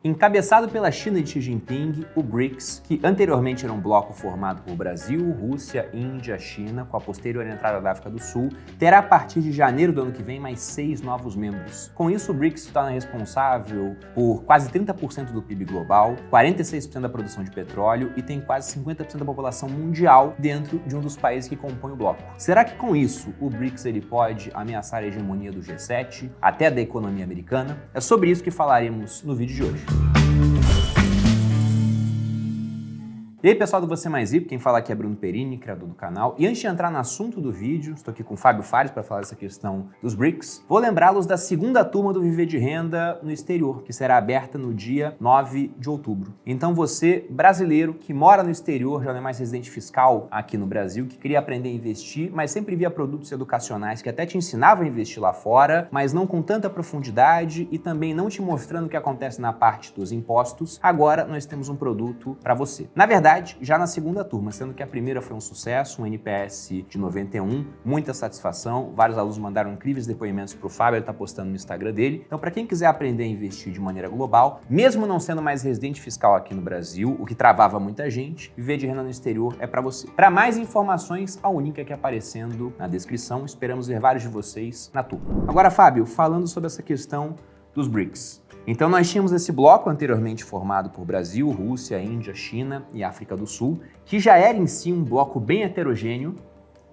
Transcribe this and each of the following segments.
Encabeçado pela China de Xi Jinping, o BRICS, que anteriormente era um bloco formado por Brasil, Rússia, Índia, China, com a posterior entrada da África do Sul, terá a partir de janeiro do ano que vem mais 6 novos membros. Com isso, o BRICS se torna responsável por quase 30% do PIB global, 46% da produção de petróleo e tem quase 50% da população mundial dentro de um dos países que compõem o bloco. Será que com isso o BRICS ele pode ameaçar a hegemonia do G7, até da economia americana? É sobre isso que falaremos no vídeo de hoje. E aí pessoal do Você Mais Rico, quem fala aqui é Bruno Perini, criador do canal. E antes de entrar no assunto do vídeo, estou aqui com o Fábio Fares para falar dessa questão dos BRICS, vou lembrá-los da segunda turma do Viver de Renda no exterior, que será aberta no dia 9 de outubro. Então você, brasileiro, que mora no exterior, já não é mais residente fiscal aqui no Brasil, que queria aprender a investir, mas sempre via produtos educacionais que até te ensinavam a investir lá fora, mas não com tanta profundidade e também não te mostrando o que acontece na parte dos impostos, agora nós temos um produto para você. Na verdade, já na segunda turma, sendo que a primeira foi um sucesso, um NPS de 91, muita satisfação, vários alunos mandaram incríveis depoimentos para o Fábio, ele está postando no Instagram dele. Então, para quem quiser aprender a investir de maneira global, mesmo não sendo mais residente fiscal aqui no Brasil, o que travava muita gente, Viver de Renda no Exterior é para você. Para mais informações, há um link aqui aparecendo na descrição, esperamos ver vários de vocês na turma. Agora, Fábio, falando sobre essa questão dos BRICS. Então nós tínhamos esse bloco anteriormente formado por Brasil, Rússia, Índia, China e África do Sul, que já era em si um bloco bem heterogêneo,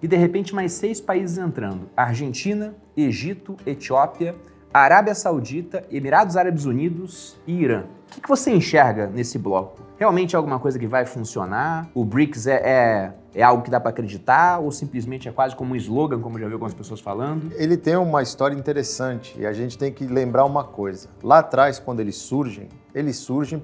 e de repente mais 6 países entrando: Argentina, Egito, Etiópia, Arábia Saudita, Emirados Árabes Unidos e Irã. O que você enxerga nesse bloco? Realmente é alguma coisa que vai funcionar? O BRICS é algo que dá para acreditar ou simplesmente é quase como um slogan, como já viu algumas pessoas falando? Ele tem uma história interessante e a gente tem que lembrar uma coisa. Lá atrás, quando eles surgem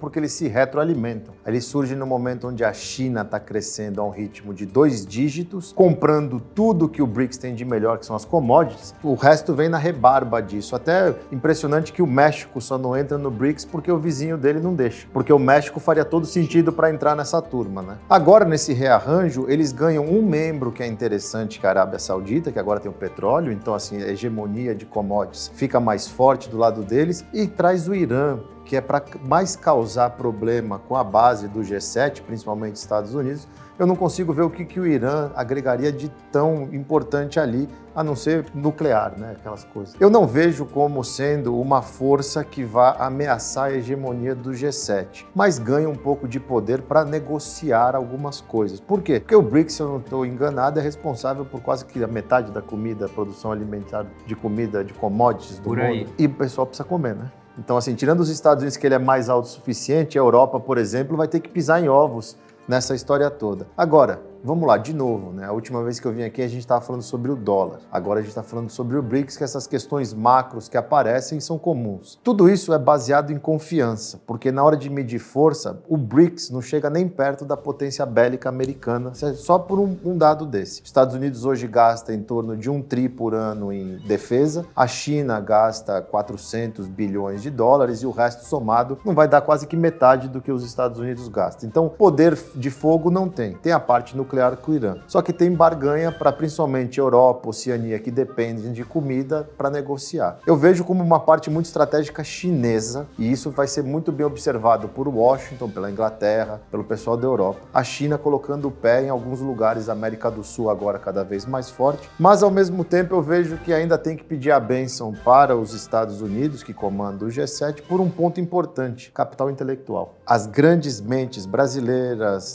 porque eles se retroalimentam. Eles surgem no momento onde a China está crescendo a um ritmo de 2 dígitos, comprando tudo que o BRICS tem de melhor, que são as commodities. O resto vem na rebarba disso. Até impressionante que o México só não entra no BRICS porque o vizinho dele não deixa. Porque o México faria todo sentido para entrar nessa turma, né? Agora, nesse rearranjo, eles ganham um membro que é interessante, que é a Arábia Saudita, que agora tem o petróleo, então assim, a hegemonia de commodities fica mais forte do lado deles, e traz o Irã, que é para mais causar problema com a base do G7, principalmente Estados Unidos. Eu não consigo ver o que o Irã agregaria de tão importante ali, a não ser nuclear, né? Aquelas coisas. Eu não vejo como sendo uma força que vá ameaçar a hegemonia do G7, mas ganha um pouco de poder para negociar algumas coisas. Por quê? Porque o BRICS, se eu não estou enganado, é responsável por quase que a metade da comida, produção alimentar de comida, de commodities do mundo. E o pessoal precisa comer, né? Então, assim, tirando os Estados Unidos, que ele é mais autossuficiente, a Europa, por exemplo, vai ter que pisar em ovos nessa história toda. Agora, vamos lá, de novo, né? A última vez que eu vim aqui a gente estava falando sobre o dólar. Agora a gente está falando sobre o BRICS, que essas questões macros que aparecem são comuns. Tudo isso é baseado em confiança, porque na hora de medir força, o BRICS não chega nem perto da potência bélica americana, só por um dado desse. Os Estados Unidos hoje gasta em torno de 1 tri por ano em defesa, a China gasta 400 bilhões de dólares e o resto somado não vai dar quase que metade do que os Estados Unidos gastam. Então, poder de fogo não tem. Tem a parte nuclear com o Irã. Só que tem barganha para principalmente Europa, Oceania, que dependem de comida para negociar. Eu vejo como uma parte muito estratégica chinesa, e isso vai ser muito bem observado por Washington, pela Inglaterra, pelo pessoal da Europa. A China colocando o pé em alguns lugares da América do Sul agora cada vez mais forte, mas ao mesmo tempo eu vejo que ainda tem que pedir a bênção para os Estados Unidos, que comandam o G7, por um ponto importante: capital intelectual. As grandes mentes brasileiras,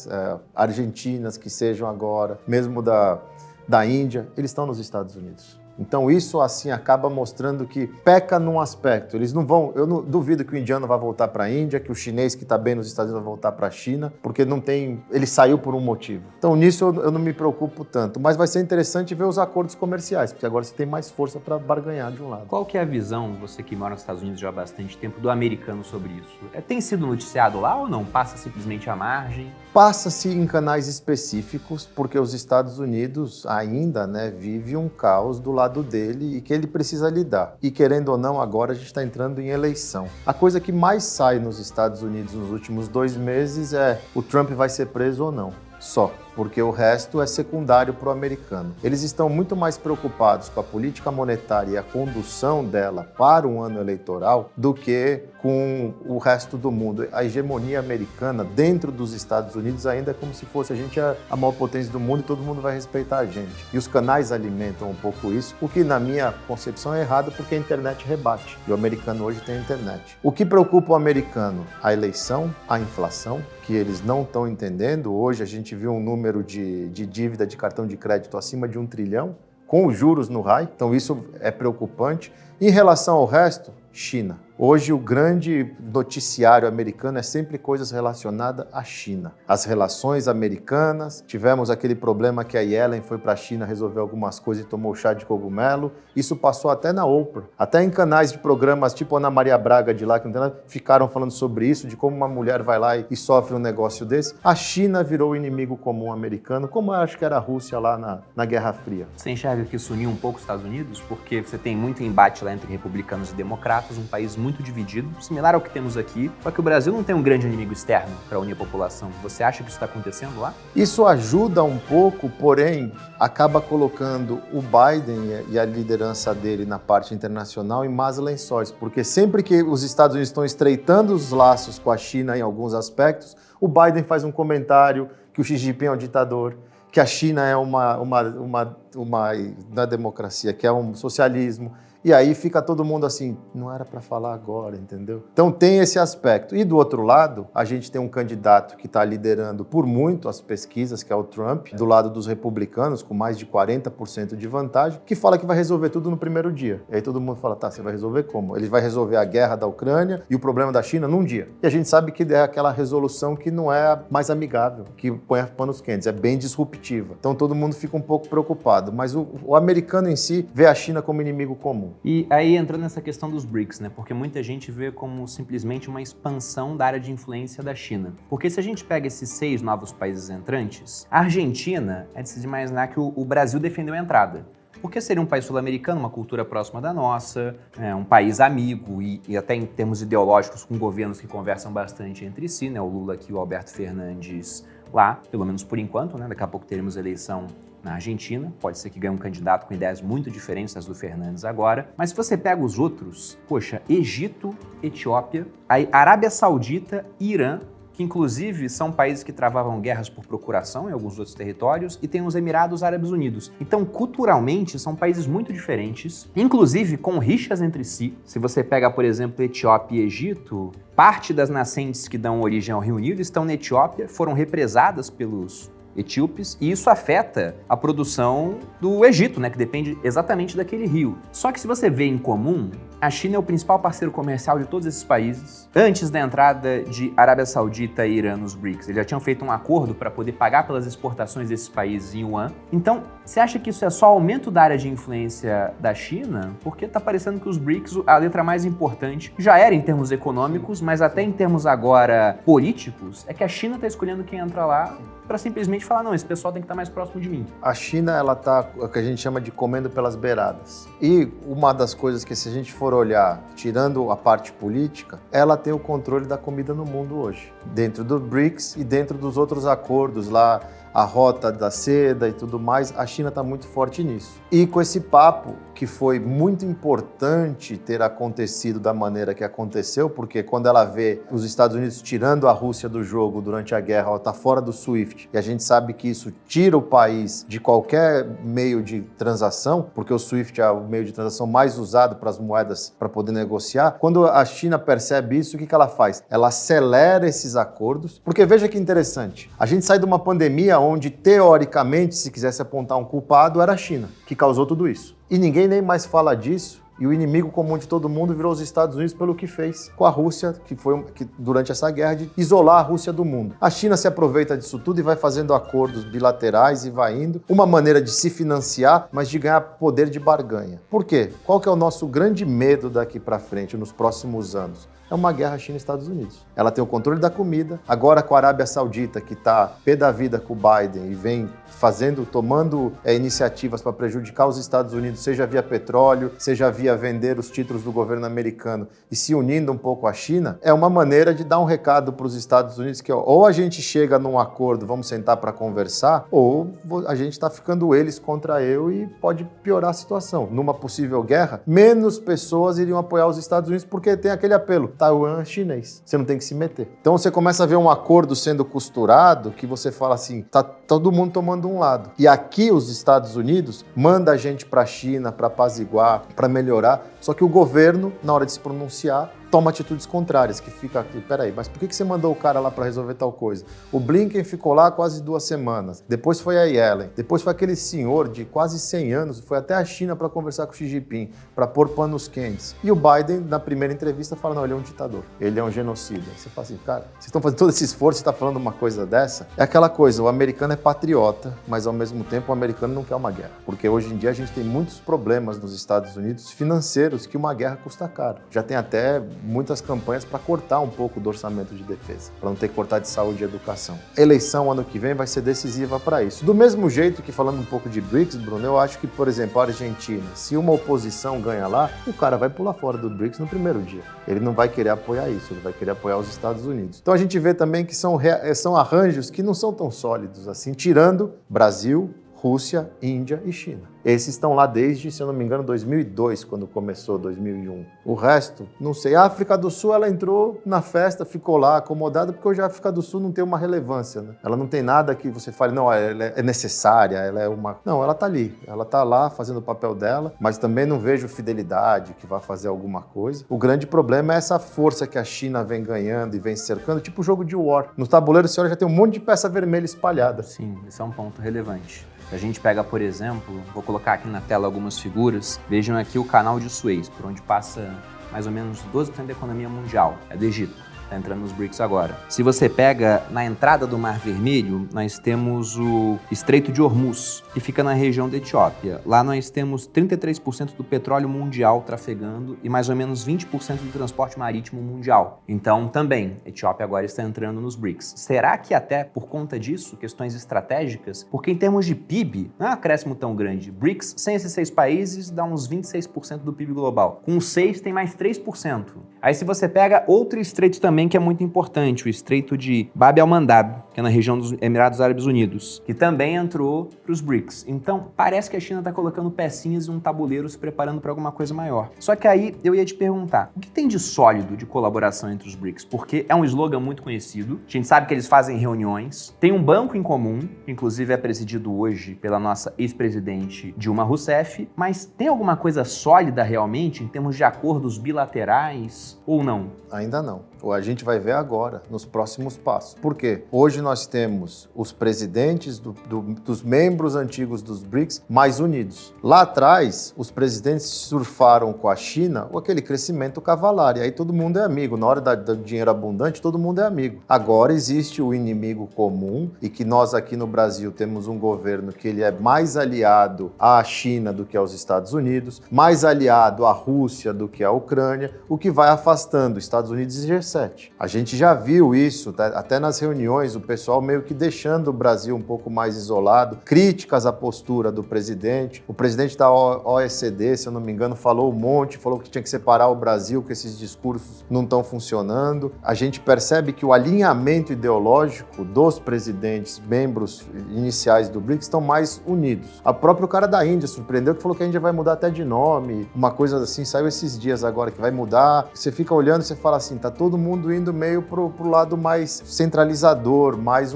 argentinas, que sejam agora, mesmo da Índia, eles estão nos Estados Unidos. Então isso assim acaba mostrando que peca num aspecto. Eles não vão, eu não duvido que o indiano vá voltar para a Índia, que o chinês que está bem nos Estados Unidos vai voltar para a China, porque não tem, ele saiu por um motivo. Então nisso eu não me preocupo tanto, mas vai ser interessante ver os acordos comerciais, porque agora você tem mais força para barganhar de um lado. Qual que é a visão, você que mora nos Estados Unidos já há bastante tempo, do americano sobre isso? Tem sido noticiado lá ou não? Passa simplesmente à margem? Passa-se em canais específicos, porque os Estados Unidos ainda, né, vive um caos do lado dele e que ele precisa lidar. E querendo ou não, agora a gente está entrando em eleição. A coisa que mais sai nos Estados Unidos nos últimos 2 meses é: o Trump vai ser preso ou não. Só. porque o resto é secundário para o americano. Eles estão muito mais preocupados com a política monetária e a condução dela para um ano eleitoral do que com o resto do mundo. A hegemonia americana dentro dos Estados Unidos ainda é como se fosse a gente a maior potência do mundo e todo mundo vai respeitar a gente. E os canais alimentam um pouco isso, o que na minha concepção é errado porque a internet rebate. E o americano hoje tem a internet. O que preocupa o americano? A eleição, a inflação, que eles não estão entendendo. Hoje a gente viu um número de dívida de cartão de crédito acima de 1 trilhão, com os juros no high, então isso é preocupante. Em relação ao resto, China. Hoje o grande noticiário americano é sempre coisas relacionadas à China. As relações americanas, tivemos aquele problema que a Yellen foi para a China resolver algumas coisas e tomou chá de cogumelo. Isso passou até na Oprah. Até em canais de programas tipo Ana Maria Braga de lá, que não tem nada, ficaram falando sobre isso, de como uma mulher vai lá e sofre um negócio desse. A China virou o inimigo comum americano, como eu acho que era a Rússia lá na Guerra Fria. Você enxerga que isso uniu um pouco os Estados Unidos? Porque você tem muito embate lá entre republicanos e democratas, um país muito dividido, similar ao que temos aqui, só que o Brasil não tem um grande inimigo externo para unir a população. Você acha que isso está acontecendo lá? Isso ajuda um pouco, porém, acaba colocando o Biden e a liderança dele na parte internacional em más lençóis, porque sempre que os Estados Unidos estão estreitando os laços com a China em alguns aspectos, o Biden faz um comentário que o Xi Jinping é um ditador, que a China é não é democracia, que é um socialismo. E aí fica todo mundo assim, não era para falar agora, entendeu? Então tem esse aspecto. E do outro lado, a gente tem um candidato que está liderando por muito as pesquisas, que é o Trump, do lado dos republicanos, com mais de 40% de vantagem, que fala que vai resolver tudo no primeiro dia. E aí todo mundo fala, tá, você vai resolver como? Ele vai resolver a guerra da Ucrânia e o problema da China num dia. E a gente sabe que é aquela resolução que não é mais amigável, que põe panos quentes, é bem disruptiva. Então todo mundo fica um pouco preocupado. Mas o americano em si vê a China como inimigo comum. E aí entrando nessa questão dos BRICS, né? Porque muita gente vê como simplesmente uma expansão da área de influência da China. Porque se a gente pega esses 6 novos países entrantes, a Argentina, é de se imaginar que o Brasil defendeu a entrada. Porque seria um país sul-americano, uma cultura próxima da nossa, um país amigo e até em termos ideológicos com governos que conversam bastante entre si, né? O Lula aqui e o Alberto Fernandes lá, pelo menos por enquanto, né? Daqui a pouco teremos eleição na Argentina, pode ser que ganhe um candidato com ideias muito diferentes das do Fernandes agora, mas se você pega os outros, poxa, Egito, Etiópia, aí Arábia Saudita e Irã, que inclusive são países que travavam guerras por procuração em alguns outros territórios, e tem os Emirados Árabes Unidos. Então, culturalmente, são países muito diferentes, inclusive com rixas entre si. Se você pega, por exemplo, Etiópia e Egito, parte das nascentes que dão origem ao Rio Nilo estão na Etiópia, foram represadas pelos etíopes, e isso afeta a produção do Egito, né, que depende exatamente daquele rio. Só que se você vê em comum, a China é o principal parceiro comercial de todos esses países. Antes da entrada de Arábia Saudita e Irã nos BRICS, eles já tinham feito um acordo para poder pagar pelas exportações desses países em yuan. Então, você acha que isso é só aumento da área de influência da China? Porque tá parecendo que os BRICS, a letra mais importante, já era em termos econômicos, mas até em termos agora políticos, é que a China tá escolhendo quem entra lá para simplesmente falar, não, esse pessoal tem que estar mais próximo de mim. A China, ela tá o que a gente chama de comendo pelas beiradas. E uma das coisas que, se a gente for olhar, tirando a parte política, ela tem o controle da comida no mundo hoje. Dentro do BRICS e dentro dos outros acordos lá, a rota da seda e tudo mais, a China está muito forte nisso. E com esse papo, que foi muito importante ter acontecido da maneira que aconteceu, porque quando ela vê os Estados Unidos tirando a Rússia do jogo durante a guerra, ela está fora do SWIFT, e a gente sabe que isso tira o país de qualquer meio de transação, porque o SWIFT é o meio de transação mais usado para as moedas para poder negociar. Quando a China percebe isso, o que ela faz? Ela acelera esses acordos, porque veja que interessante, a gente sai de uma pandemia onde, teoricamente, se quisesse apontar um culpado, era a China, que causou tudo isso. E ninguém nem mais fala disso, e o inimigo comum de todo mundo virou os Estados Unidos pelo que fez com a Rússia, que durante essa guerra, de isolar a Rússia do mundo. A China se aproveita disso tudo e vai fazendo acordos bilaterais e vai indo. Uma maneira de se financiar, mas de ganhar poder de barganha. Por quê? Qual que é o nosso grande medo daqui para frente, nos próximos anos? é uma guerra China e Estados Unidos. Ela tem o controle da comida, agora com a Arábia Saudita, que está pé da vida com o Biden e vem tomando iniciativas para prejudicar os Estados Unidos, seja via petróleo, seja via vender os títulos do governo americano e se unindo um pouco à China, é uma maneira de dar um recado para os Estados Unidos que ou a gente chega num acordo, vamos sentar para conversar, ou a gente está ficando eles contra eu e pode piorar a situação. Numa possível guerra, menos pessoas iriam apoiar os Estados Unidos porque tem aquele apelo, Taiwan é chinês, você não tem que se meter. Então você começa a ver um acordo sendo costurado que você fala assim, tá todo mundo tomando um lado. E aqui os Estados Unidos manda a gente para a China para apaziguar, para melhorar, só que o governo, na hora de se pronunciar, toma atitudes contrárias, que fica aqui, peraí, mas por que você mandou o cara lá para resolver tal coisa? O Blinken ficou lá quase 2 semanas, depois foi a Yellen, depois foi aquele senhor de quase 100 anos, foi até a China para conversar com o Xi Jinping, para pôr panos quentes. E o Biden, na primeira entrevista, fala, não, ele é um ditador, ele é um genocida. Aí você fala assim, cara, vocês estão fazendo todo esse esforço e está falando uma coisa dessa? É aquela coisa, o americano é patriota, mas ao mesmo tempo o americano não quer uma guerra, porque hoje em dia a gente tem muitos problemas nos Estados Unidos financeiros que uma guerra custa caro. Já tem até muitas campanhas para cortar um pouco do orçamento de defesa, para não ter que cortar de saúde e educação. A eleição ano que vem vai ser decisiva para isso. Do mesmo jeito que, falando um pouco de BRICS, Bruno, eu acho que, por exemplo, a Argentina, se uma oposição ganha lá, o cara vai pular fora do BRICS no primeiro dia. Ele não vai querer apoiar isso, ele vai querer apoiar os Estados Unidos. Então a gente vê também que são arranjos que não são tão sólidos assim, tirando Brasil, Rússia, Índia e China. Esses estão lá desde, se eu não me engano, 2002, quando começou, 2001. O resto, não sei. A África do Sul, ela entrou na festa, ficou lá acomodada, porque hoje a África do Sul não tem uma relevância, né? Ela não tem nada que você fale, não, ela é necessária, ela é uma... Não, ela tá ali. Ela tá lá fazendo o papel dela, mas também não vejo fidelidade que vá fazer alguma coisa. O grande problema é essa força que a China vem ganhando e vem cercando, tipo o jogo de War. No tabuleiro, você olha, já tem um monte de peça vermelha espalhada. Sim, isso é um ponto relevante. Se a gente pega, por exemplo, vou colocar aqui na tela algumas figuras, vejam aqui o canal de Suez, por onde passa mais ou menos 12% da economia mundial, é do Egito. Está entrando nos BRICS agora. Se você pega na entrada do Mar Vermelho, nós temos o Estreito de Hormuz, que fica na região da Etiópia. Lá nós temos 33% do petróleo mundial trafegando e mais ou menos 20% do transporte marítimo mundial. Então, também, a Etiópia agora está entrando nos BRICS. Será que até por conta disso, questões estratégicas? Porque em termos de PIB, não é um acréscimo tão grande. BRICS, sem esses 6 países, dá uns 26% do PIB global. Com os 6, tem mais 3%. Aí se você pega outro estreito também que é muito importante, o Estreito de Bab el-Mandab, que é na região dos Emirados Árabes Unidos, que também entrou para os BRICS. Então, parece que a China está colocando pecinhas em um tabuleiro se preparando para alguma coisa maior. Só que aí eu ia te perguntar, o que tem de sólido de colaboração entre os BRICS? Porque é um slogan muito conhecido, a gente sabe que eles fazem reuniões, tem um banco em comum, que inclusive é presidido hoje pela nossa ex-presidente Dilma Rousseff, mas tem alguma coisa sólida realmente em termos de acordos bilaterais ou não? Ainda não. A gente vai ver agora, nos próximos passos. Por quê? Hoje nós temos os presidentes dos membros antigos dos BRICS mais unidos. Lá atrás, os presidentes surfaram com a China aquele crescimento cavalar, e aí todo mundo é amigo. Na hora do dinheiro abundante, todo mundo é amigo. Agora existe o inimigo comum, e que nós aqui no Brasil temos um governo que ele é mais aliado à China do que aos Estados Unidos, mais aliado à Rússia do que à Ucrânia, o que vai afastando Estados Unidos e G7. A gente já viu isso, até nas reuniões, o pessoal meio que deixando o Brasil um pouco mais isolado, críticas à postura do presidente. O presidente da OECD, se eu não me engano, falou um monte, falou que tinha que separar o Brasil, que esses discursos não estão funcionando. A gente percebe que o alinhamento ideológico dos presidentes, membros iniciais do BRICS, estão mais unidos. O próprio cara da Índia surpreendeu, que falou que a Índia vai mudar até de nome, uma coisa assim, saiu esses dias agora, que vai mudar. Você fica olhando e você fala assim, tá todo mundo indo meio pro lado mais centralizador, mais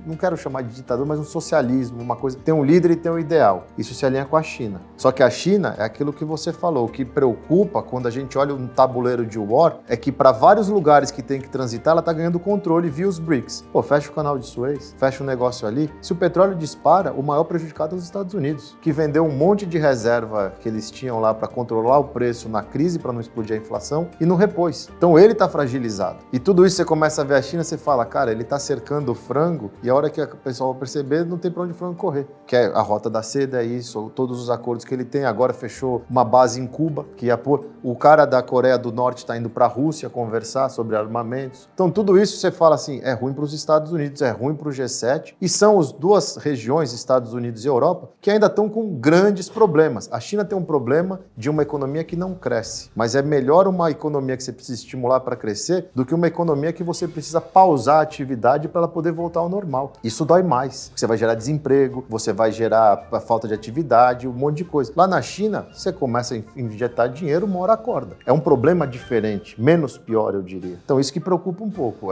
não quero chamar de ditador, mas um socialismo, uma coisa, tem um líder e tem um ideal. Isso se alinha com a China. Só que a China é aquilo que você falou, o que preocupa quando a gente olha um tabuleiro de war é que para vários lugares que tem que transitar, ela tá ganhando controle via os BRICS. Pô, fecha o canal de Suez, fecha um negócio ali. Se o petróleo dispara, o maior prejudicado é os Estados Unidos, que vendeu um monte de reserva que eles tinham lá para controlar o preço na crise, para não explodir a inflação, e não repôs. Então ele tá fragilizado. E tudo isso você começa a ver a China, você fala, cara, ele tá cercando empurrando o frango e a hora que o pessoal vai perceber, não tem para onde o frango correr. Que é a Rota da Seda, é isso, todos os acordos que ele tem. Agora fechou uma base em Cuba, que ia pôr... O cara da Coreia do Norte está indo para a Rússia conversar sobre armamentos. Então, tudo isso você fala assim, é ruim para os Estados Unidos, é ruim para o G7, e são as duas regiões, Estados Unidos e Europa, que ainda estão com grandes problemas. A China tem um problema de uma economia que não cresce, mas é melhor uma economia que você precisa estimular para crescer do que uma economia que você precisa pausar a atividade para ela poder voltar ao normal. Isso dói mais. Você vai gerar desemprego, você vai gerar a falta de atividade, um monte de coisa. Lá na China, você começa a injetar dinheiro, uma hora acorda. É um problema diferente, menos pior, eu diria. Então, isso que preocupa um pouco.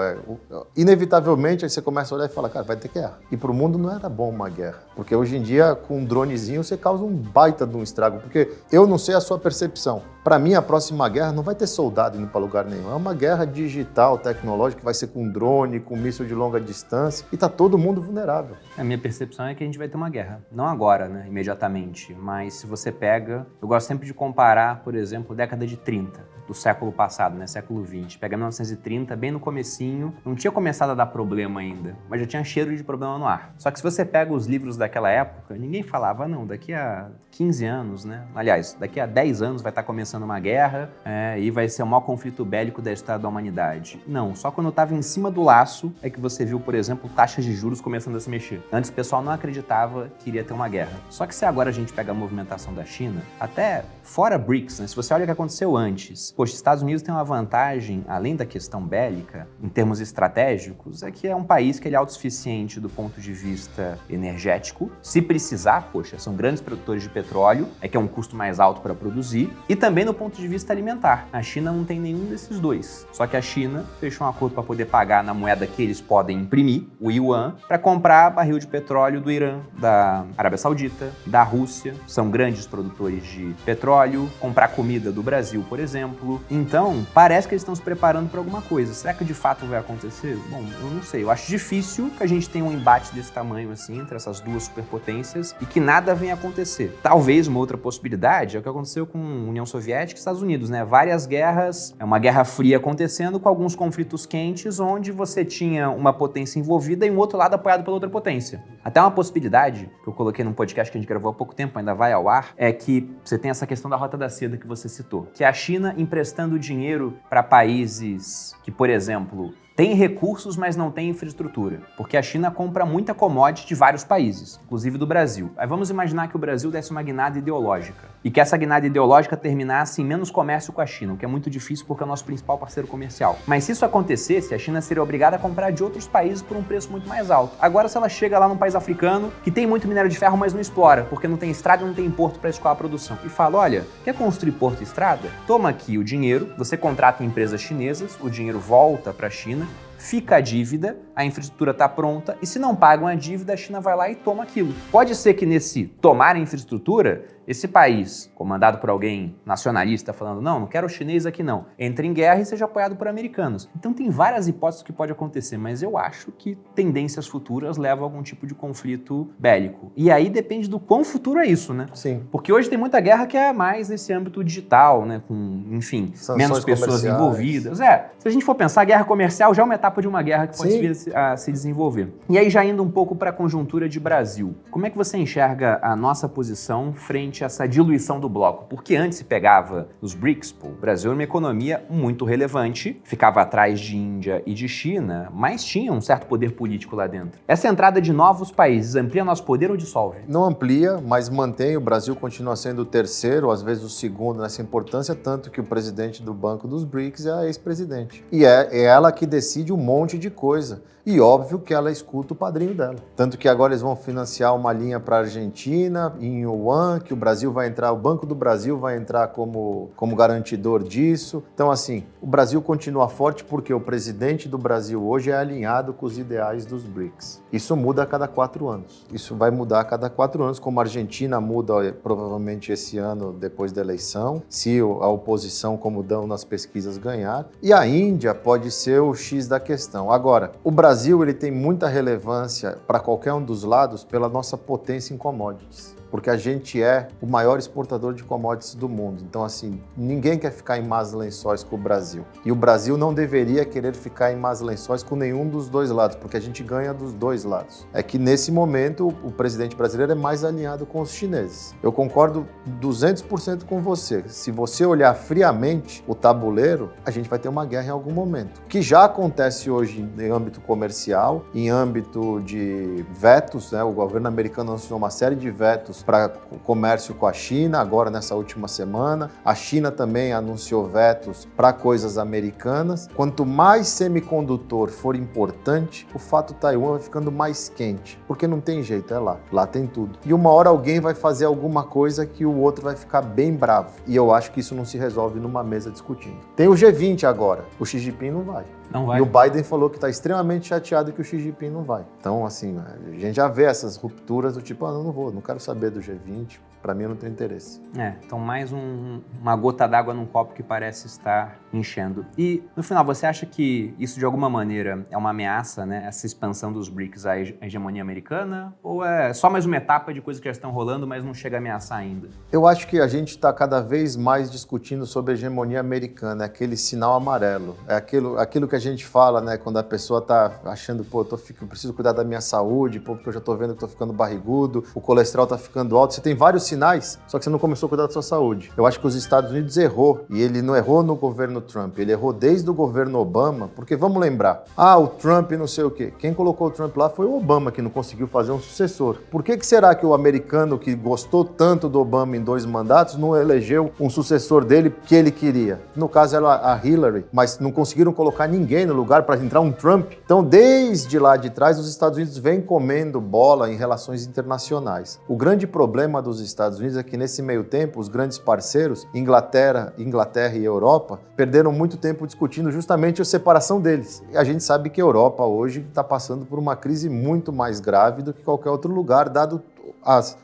Inevitavelmente, aí você começa a olhar e fala, cara, vai ter guerra. E para o mundo não era bom uma guerra. Porque hoje em dia, com um dronezinho, você causa um baita de um estrago. Porque eu não sei a sua percepção. Para mim, a próxima guerra não vai ter soldado indo para lugar nenhum. É uma guerra digital, tecnológica, que vai ser com drone, com míssil de longa distância. E tá todo mundo vulnerável. A minha percepção é que a gente vai ter uma guerra. Não agora, né, imediatamente. Mas se você pega... Eu gosto sempre de comparar, por exemplo, década de 30. Do século passado, né, século 20. Pega 1930, bem no comecinho, não tinha começado a dar problema ainda, mas já tinha cheiro de problema no ar. Só que se você pega os livros daquela época, ninguém falava, não, daqui a 15 anos, né? Aliás, daqui a 10 anos vai estar começando uma guerra e vai ser o maior conflito bélico da história da humanidade. Não, só quando eu estava em cima do laço é que você viu, por exemplo, taxas de juros começando a se mexer. Antes o pessoal não acreditava que iria ter uma guerra. Só que se agora a gente pega a movimentação da China, até fora BRICS, né? Se você olha o que aconteceu antes, poxa, Estados Unidos tem uma vantagem, além da questão bélica, em termos estratégicos, é que é um país que ele é autossuficiente do ponto de vista energético. Se precisar, poxa, são grandes produtores de petróleo, é que é um custo mais alto para produzir, e também no ponto de vista alimentar. A China não tem nenhum desses dois. Só que a China fechou um acordo para poder pagar na moeda que eles podem imprimir, o yuan, para comprar barril de petróleo do Irã, da Arábia Saudita, da Rússia, são grandes produtores de petróleo, comprar comida do Brasil, por exemplo. Então, parece que eles estão se preparando para alguma coisa. Será que de fato vai acontecer? Bom, eu não sei. Eu acho difícil que a gente tenha um embate desse tamanho assim, entre essas duas superpotências, e que nada venha acontecer. Talvez uma outra possibilidade é o que aconteceu com a União Soviética e Estados Unidos, né? Várias guerras, uma guerra fria acontecendo com alguns conflitos quentes, onde você tinha uma potência envolvida e um outro lado apoiado pela outra potência. Até uma possibilidade, que eu coloquei num podcast que a gente gravou há pouco tempo, ainda vai ao ar, é que você tem essa questão da Rota da Seda que você citou, que é a China emprestando dinheiro para países que, por exemplo, têm recursos, mas não têm infraestrutura, porque a China compra muita commodity de vários países, inclusive do Brasil. Aí vamos imaginar que o Brasil desse uma guinada ideológica e que essa guinada ideológica terminasse em menos comércio com a China, o que é muito difícil porque é o nosso principal parceiro comercial. Mas se isso acontecesse, a China seria obrigada a comprar de outros países por um preço muito mais alto. Agora, se ela chega lá num país africano que tem muito minério de ferro, mas não explora, porque não tem estrada e não tem porto para escoar a produção, e fala, olha, quer construir porto e estrada? Toma aqui o dinheiro, você contrata empresas chinesas, o dinheiro volta para a China, fica a dívida, a infraestrutura está pronta, e se não pagam a dívida, a China vai lá e toma aquilo. Pode ser que nesse tomar a infraestrutura, esse país, comandado por alguém nacionalista, falando, não quero chinês aqui não, entre em guerra e seja apoiado por americanos. Então tem várias hipóteses que pode acontecer, mas eu acho que tendências futuras levam a algum tipo de conflito bélico. E aí depende do quão futuro é isso, né? Sim. Porque hoje tem muita guerra que é mais nesse âmbito digital, né? Com, enfim, Sanções menos pessoas comerciais. envolvidas. Se a gente for pensar, a guerra comercial já é uma etapa de uma guerra que pode vir a se desenvolver. E aí já indo um pouco para a conjuntura de Brasil, como é que você enxerga a nossa posição frente a essa diluição do bloco? Porque antes se pegava os BRICS, o Brasil era uma economia muito relevante, ficava atrás de Índia e de China, mas tinha um certo poder político lá dentro. Essa entrada de novos países amplia nosso poder ou dissolve? Não amplia, mas mantém. O Brasil continua sendo o terceiro, às vezes o segundo nessa importância, tanto que o presidente do Banco dos BRICS é a ex-presidente. E é ela que decide um monte de coisa. E óbvio que ela escuta o padrinho dela. Tanto que agora eles vão financiar uma linha para a Argentina, em Yuan, que o Brasil vai entrar, o Banco do Brasil vai entrar como garantidor disso. Então, assim, o Brasil continua forte porque o presidente do Brasil hoje é alinhado com os ideais dos BRICS. Isso muda a cada 4 anos. Isso vai mudar a cada 4 anos, como a Argentina muda provavelmente esse ano, depois da eleição, se a oposição, como dão nas pesquisas, ganhar. E a Índia pode ser o X da questão. Agora, o Brasil ele tem muita relevância para qualquer um dos lados pela nossa potência em commodities. porque a gente é o maior exportador de commodities do mundo. Então, assim, ninguém quer ficar em más lençóis com o Brasil. E o Brasil não deveria querer ficar em más lençóis com nenhum dos dois lados, porque a gente ganha dos dois lados. É que, nesse momento, o presidente brasileiro é mais alinhado com os chineses. Eu concordo 200% com você. Se você olhar friamente o tabuleiro, a gente vai ter uma guerra em algum momento. Que já acontece hoje em âmbito comercial, em âmbito de vetos, né? O governo americano anunciou uma série de vetos para comércio com a China, agora nessa última semana. A China também anunciou vetos para coisas americanas. Quanto mais semicondutor for importante, o fato Taiwan vai ficando mais quente, porque não tem jeito, é lá. Lá tem tudo. E uma hora alguém vai fazer alguma coisa que o outro vai ficar bem bravo. E eu acho que isso não se resolve numa mesa discutindo. Tem o G20 agora. O Xi Jinping não vai. Não vai. E o Biden falou que está extremamente chateado que o Xi Jinping não vai. Então, assim, a gente já vê essas rupturas do tipo, não vou, não quero saber do G20, para mim não tem interesse. Então mais uma gota d'água num copo que parece estar enchendo. E, no final, você acha que isso, de alguma maneira, é uma ameaça, né? Essa expansão dos BRICS à hegemonia americana? Ou é só mais uma etapa de coisas que já estão rolando, mas não chega a ameaçar ainda? Eu acho que a gente está cada vez mais discutindo sobre a hegemonia americana, é aquele sinal amarelo. É aquilo que a gente fala, né? Quando a pessoa está achando, eu preciso cuidar da minha saúde, porque eu já estou vendo que estou ficando barrigudo, o colesterol está ficando alto. Você tem vários sinais, só que você não começou a cuidar da sua saúde. Eu acho que os Estados Unidos errou, e ele não errou no governo Trump, ele errou desde o governo Obama, porque vamos lembrar, o Trump não sei o quê. Quem colocou o Trump lá foi o Obama, que não conseguiu fazer um sucessor. Por que será que o americano que gostou tanto do Obama em 2 mandatos não elegeu um sucessor dele que ele queria? No caso era a Hillary, mas não conseguiram colocar ninguém no lugar para entrar um Trump. Então, desde lá de trás, os Estados Unidos vêm comendo bola em relações internacionais. O grande problema dos Estados Unidos é que, nesse meio tempo, os grandes parceiros, Inglaterra e Europa, perderam muito tempo discutindo justamente a separação deles. E a gente sabe que a Europa hoje está passando por uma crise muito mais grave do que qualquer outro lugar, dado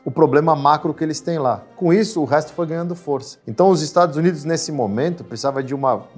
o problema macro que eles têm lá. Com isso, o resto foi ganhando força. Então, os Estados Unidos, nesse momento, precisava de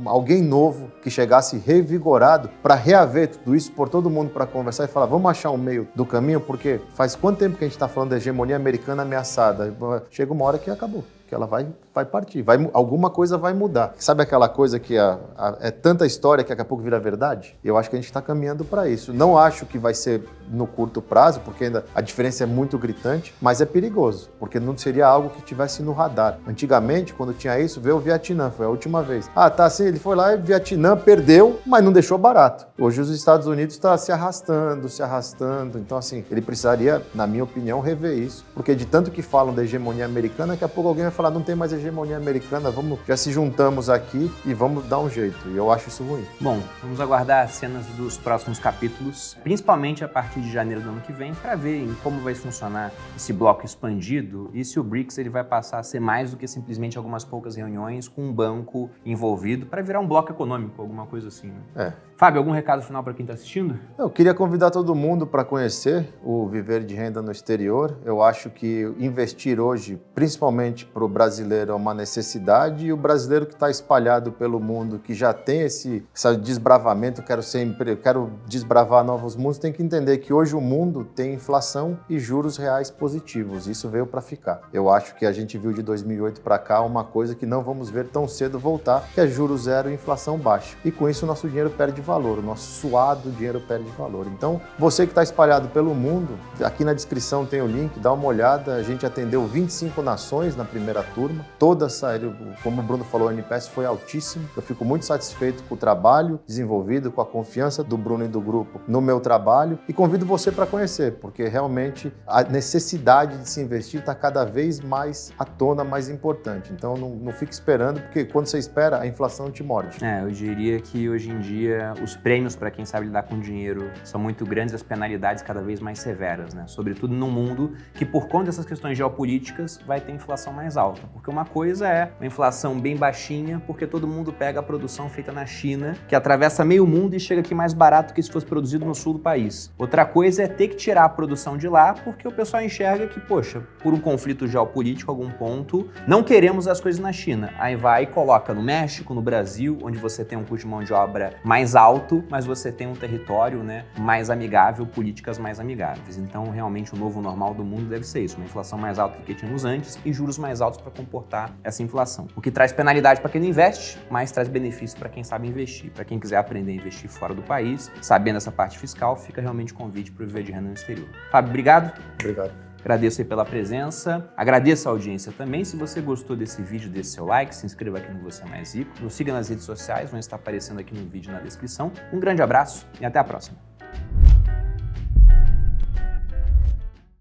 alguém novo que chegasse revigorado para reaver tudo isso, pôr todo mundo para conversar e falar, vamos achar um meio do caminho, porque faz quanto tempo que a gente está falando da hegemonia americana ameaçada? Chega uma hora que acabou, que ela vai partir, alguma coisa vai mudar. Sabe aquela coisa que é tanta história que daqui a pouco vira verdade? Eu acho que a gente está caminhando para isso. Não acho que vai ser no curto prazo, porque ainda a diferença é muito gritante, mas é perigoso, porque não seria algo que tivesse no radar. Antigamente, quando tinha isso, veio o Vietnã, foi a última vez. Assim, ele foi lá e o Vietnã perdeu, mas não deixou barato. Hoje os Estados Unidos estão se arrastando. Então, assim, ele precisaria, na minha opinião, rever isso, porque de tanto que falam da hegemonia americana, daqui a pouco alguém vai falar, não tem mais hegemonia americana, já se juntamos aqui e vamos dar um jeito. E eu acho isso ruim. Bom, vamos aguardar as cenas dos próximos capítulos, principalmente a partir de janeiro do ano que vem, para ver em como vai funcionar esse bloco expandido e se o BRICS ele vai passar a ser mais do que simplesmente algumas poucas reuniões com um banco envolvido para virar um bloco econômico, alguma coisa assim. Né? Fábio, algum recado final para quem está assistindo? Eu queria convidar todo mundo para conhecer o Viver de Renda no Exterior. Eu acho que investir hoje, principalmente para o brasileiro, é uma necessidade, e o brasileiro que está espalhado pelo mundo, que já tem esse desbravamento, quero desbravar novos mundos, tem que entender que hoje o mundo tem inflação e juros reais positivos. Isso veio para ficar. Eu acho que a gente viu de 2008 para cá uma coisa que não vamos ver tão cedo voltar, que é juros zero e inflação baixa. E com isso o nosso dinheiro perde valor, o nosso suado dinheiro perde valor. Então, você que está espalhado pelo mundo, aqui na descrição tem o link, dá uma olhada. A gente atendeu 25 nações na primeira turma, todas saíram, como o Bruno falou, o NPS foi altíssimo. Eu fico muito satisfeito com o trabalho desenvolvido, com a confiança do Bruno e do grupo no meu trabalho, e convido você para conhecer, porque realmente a necessidade de se investir está cada vez mais à tona, mais importante. Então não fique esperando, porque quando você espera, a inflação te morde. Eu diria que hoje em dia os prêmios para quem sabe lidar com dinheiro são muito grandes, as penalidades cada vez mais severas, né? Sobretudo num mundo que, por conta dessas questões geopolíticas, vai ter inflação mais alta. alta? Porque uma coisa é uma inflação bem baixinha, porque todo mundo pega a produção feita na China, que atravessa meio mundo e chega aqui mais barato que se fosse produzido no sul do país. Outra coisa é ter que tirar a produção de lá, porque o pessoal enxerga que, poxa, por um conflito geopolítico, algum ponto, não queremos as coisas na China. Aí vai e coloca no México, no Brasil, onde você tem um custo de mão de obra mais alto, mas você tem um território, né, mais amigável, políticas mais amigáveis. Então, realmente, o novo normal do mundo deve ser isso, uma inflação mais alta do que tínhamos antes e juros mais altos para comportar essa inflação. O que traz penalidade para quem não investe, mas traz benefício para quem sabe investir. Para quem quiser aprender a investir fora do país, sabendo essa parte fiscal, fica realmente convite para o Viver de Renda no Exterior. Fábio, obrigado. Obrigado. Agradeço aí pela presença, agradeço a audiência também. Se você gostou desse vídeo, deixe seu like, se inscreva aqui no Você é Mais Rico, nos siga nas redes sociais, vão estar aparecendo aqui no vídeo na descrição. Um grande abraço e até a próxima.